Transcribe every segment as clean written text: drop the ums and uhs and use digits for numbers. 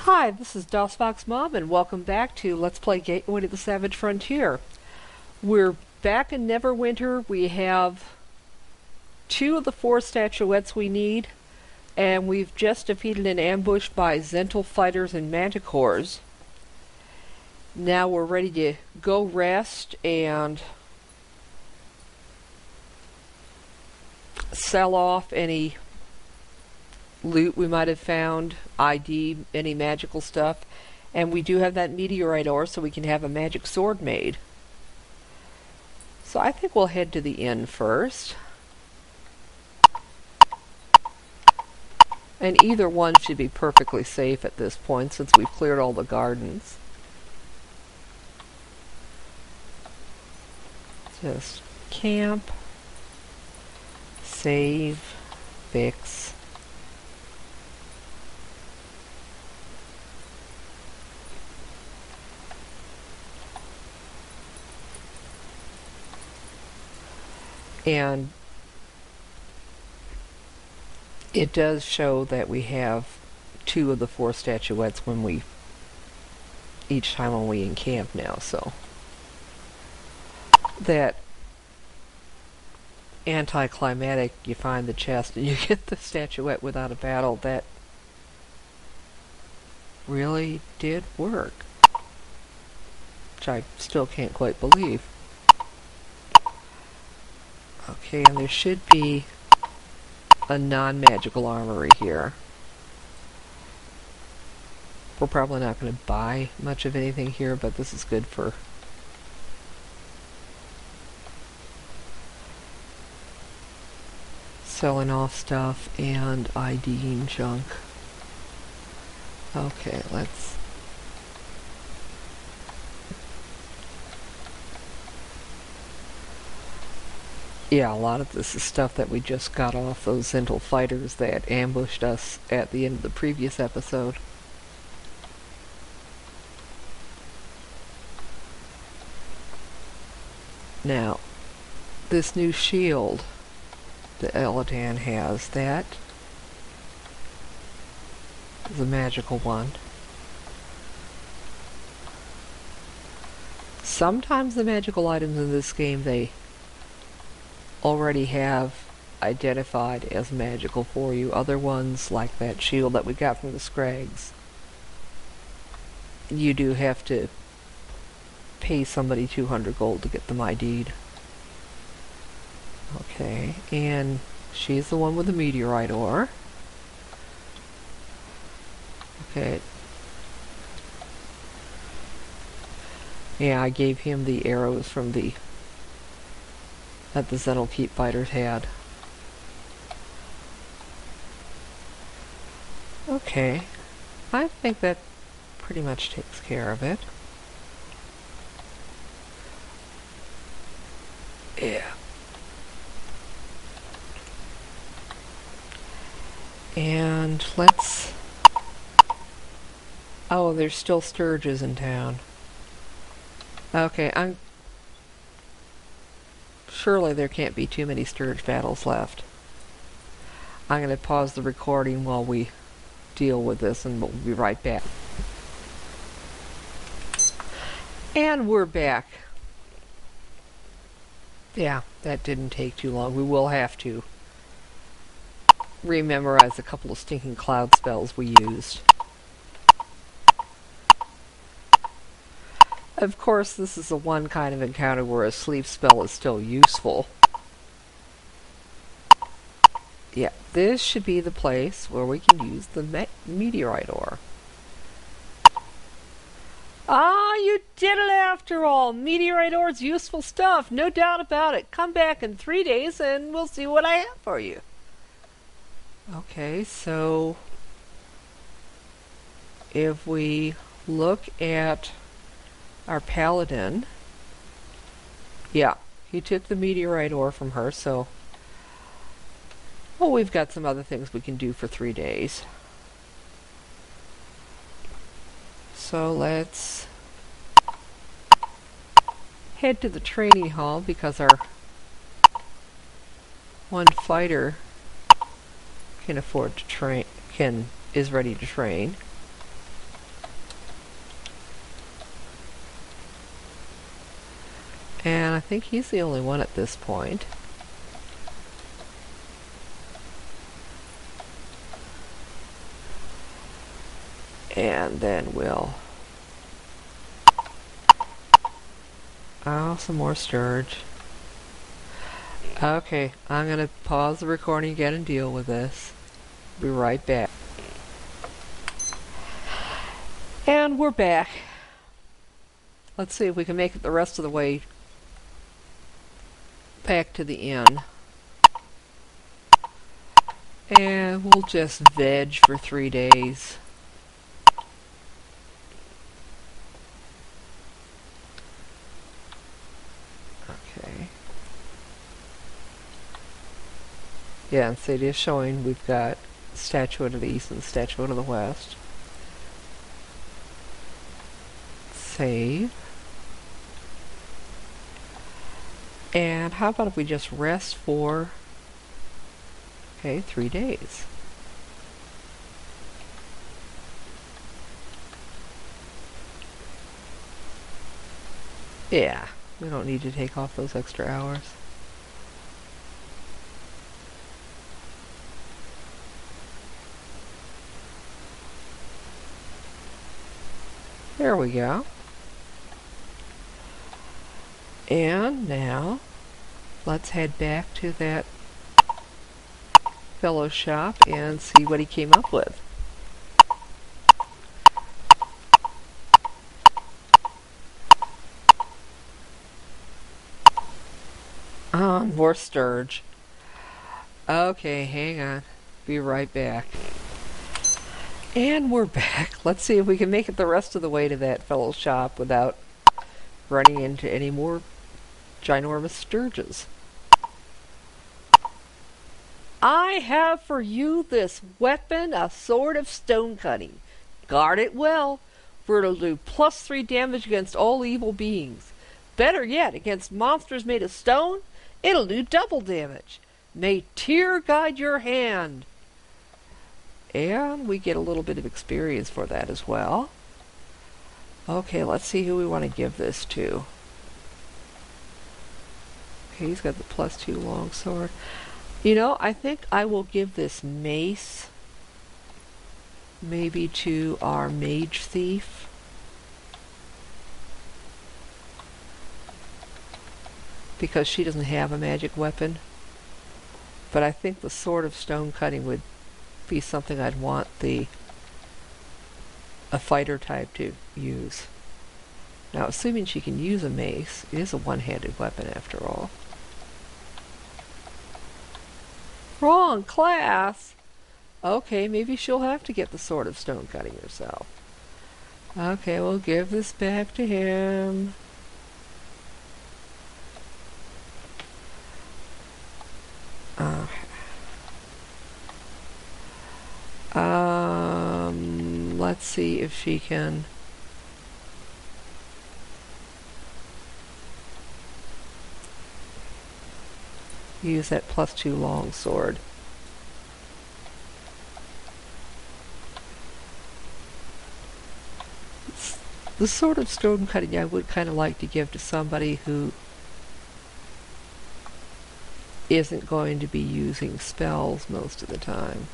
Hi, this is DOSBox Mom, and welcome back to Let's Play Gateway to the Savage Frontier. We're back in Neverwinter. We have 2 of the 4 statuettes we need, and we've just defeated an ambush by Zhentarim fighters and manticores. Now we're ready to go rest and sell off any loot we might have found, ID, any magical stuff, and we do have that meteorite ore so we can have a magic sword made. So I think we'll head to the inn first. And either one should be perfectly safe at this point since we've cleared all the gardens. Just camp, save, fix. And it does show that we have 2 of the 4 statuettes each time when we encamp now, so that anticlimactic, you find the chest and you get the statuette without a battle, that really did work, which I still can't quite believe. Okay, and there should be a non-magical armory here. We're probably not going to buy much of anything here, but this is good for selling off stuff and IDing junk. Okay, let's... Yeah, a lot of this is stuff that we just got off those Zhentarim fighters that ambushed us at the end of the previous episode. Now, this new shield that Eladan has, that is a magical one. Sometimes the magical items in this game they already have identified as magical for you. Other ones, like that shield that we got from the Scrags, you do have to pay somebody 200 gold to get them ID'd. Okay, and she's the one with the meteorite ore. Okay. Yeah, I gave him the arrows from that the Zhentarim fighters had. Okay, I think that pretty much takes care of it. Yeah. And let's... Oh, there's still Sturges in town. Okay, surely there can't be too many Sturge battles left. I'm going to pause the recording while we deal with this, and we'll be right back. And we're back. Yeah, that didn't take too long. We will have to rememorize a couple of stinking cloud spells we used. Of course, this is the one kind of encounter where a sleep spell is still useful. Yeah, this should be the place where we can use the meteorite ore. Ah, you did it after all! Meteorite ore's useful stuff, no doubt about it. Come back in 3 days and we'll see what I have for you. Okay, so if we look at our paladin, yeah, he took the meteorite ore from her, so... Well, we've got some other things we can do for 3 days. So let's head to the training hall because our one fighter can afford to train, is ready to train. And I think he's the only one at this point. And then we'll... Oh, some more sturge. Okay, I'm going to pause the recording again and deal with this. Be right back. And we're back. Let's see if we can make it the rest of the way back to the inn. And we'll just veg for 3 days. Okay. Yeah, and CD is showing we've got statuette of the east and statuette of the west. Save. And how about if we just rest for, okay, 3 days. Yeah, we don't need to take off those extra hours. There we go. And now, let's head back to that fellow's shop and see what he came up with. More sturge. Okay, hang on. Be right back. And we're back. Let's see if we can make it the rest of the way to that fellow's shop without running into any more ginormous sturges. I have for you this weapon, a sword of stone-cutting. Guard it well, for it'll do +3 damage against all evil beings. Better yet, against monsters made of stone, it'll do double damage. May tear guide your hand. And we get a little bit of experience for that as well. Okay, let's see who we want to give this to. Okay, he's got the +2 longsword. You know, I think I will give this mace maybe to our mage thief. Because she doesn't have a magic weapon. But I think the Sword of Stonecutting would be something I'd want a fighter type to use. Now, assuming she can use a mace, it is a one-handed weapon after all. Wrong class! Okay, maybe she'll have to get the Sword of Stonecutting herself. Okay, we'll give this back to him. Let's see if she can use that +2 longsword. The Sword of Stonecutting I would kind of like to give to somebody who isn't going to be using spells most of the time.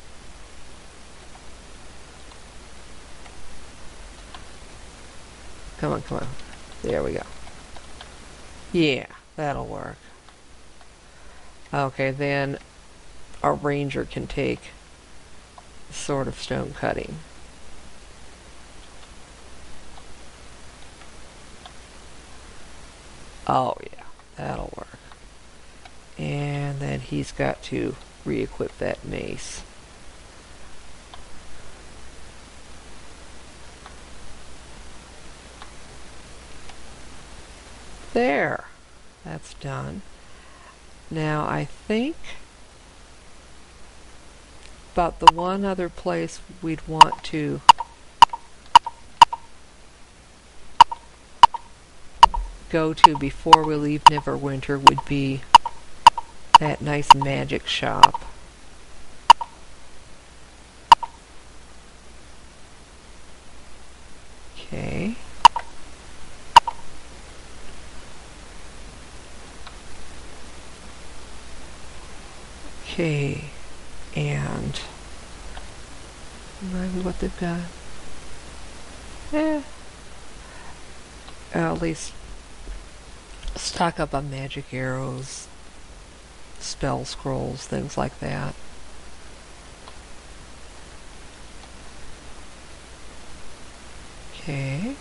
Come on, come on. There we go. Yeah, that'll work. Okay, then our ranger can take the Sword of Stonecutting. Oh yeah, that'll work. And then he's got to re-equip that mace. There, that's done. Now I think about the one other place we'd want to go to before we leave Neverwinter would be that nice magic shop. Okay. Okay, and remind me what they've got. At least stock up on magic arrows, spell scrolls, things like that. Okay.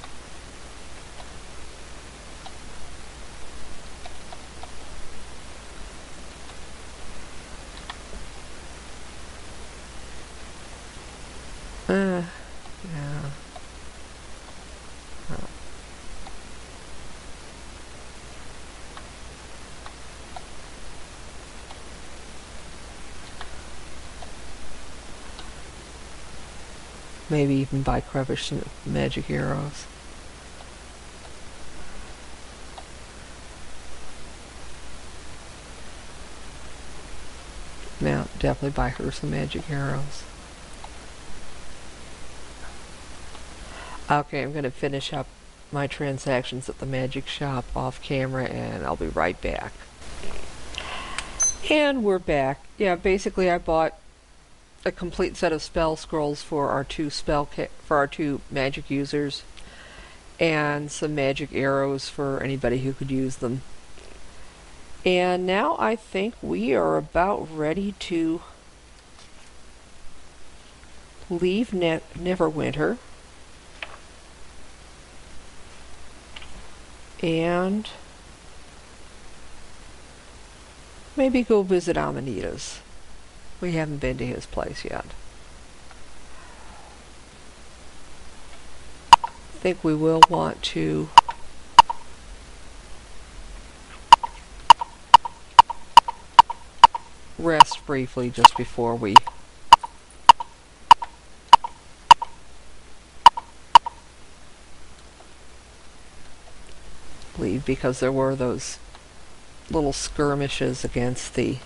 Yeah. Maybe even buy crevice magic arrows. Now, definitely buy her some magic arrows. Okay, I'm going to finish up my transactions at the magic shop off camera, and I'll be right back. And we're back. Yeah, basically I bought a complete set of spell scrolls for our two magic users, and some magic arrows for anybody who could use them. And now I think we are about ready to leave Neverwinter and maybe go visit Amanitas. We haven't been to his place yet. I think we will want to rest briefly just before we leave, because there were those little skirmishes against the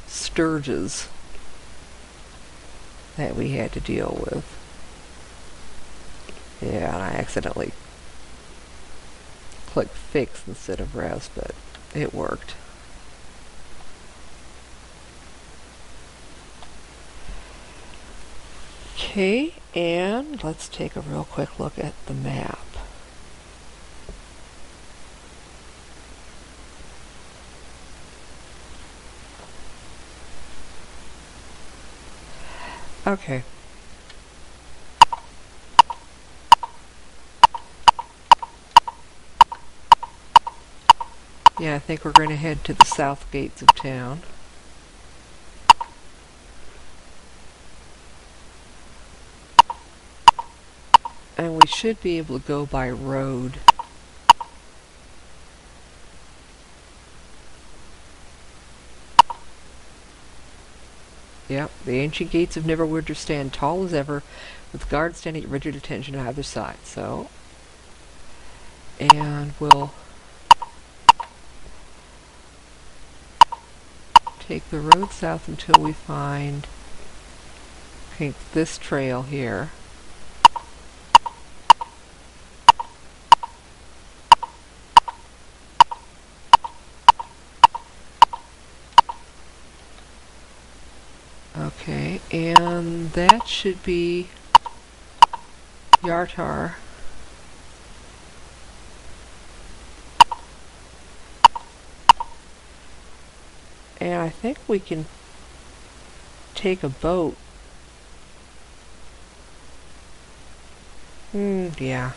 sturges that we had to deal with. Yeah, and I accidentally clicked fix instead of rest, but it worked. Okay, and let's take a real quick look at the map. Okay. Yeah, I think we're going to head to the south gates of town. And we should be able to go by road. Yep, the ancient gates of Neverwinter stand tall as ever, with guards standing at rigid attention on either side. So, and we'll take the road south until we find, I think, this trail here. Okay, and that should be Zhentarim. And I think we can take a boat. Yeah.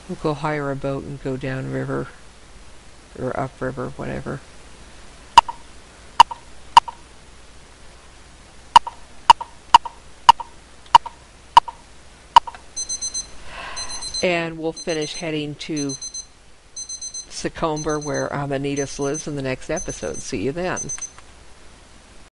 We'll go hire a boat and go down river, or up river, whatever. And we'll finish heading to Secomber, where Amanitas lives, in the next episode. See you then.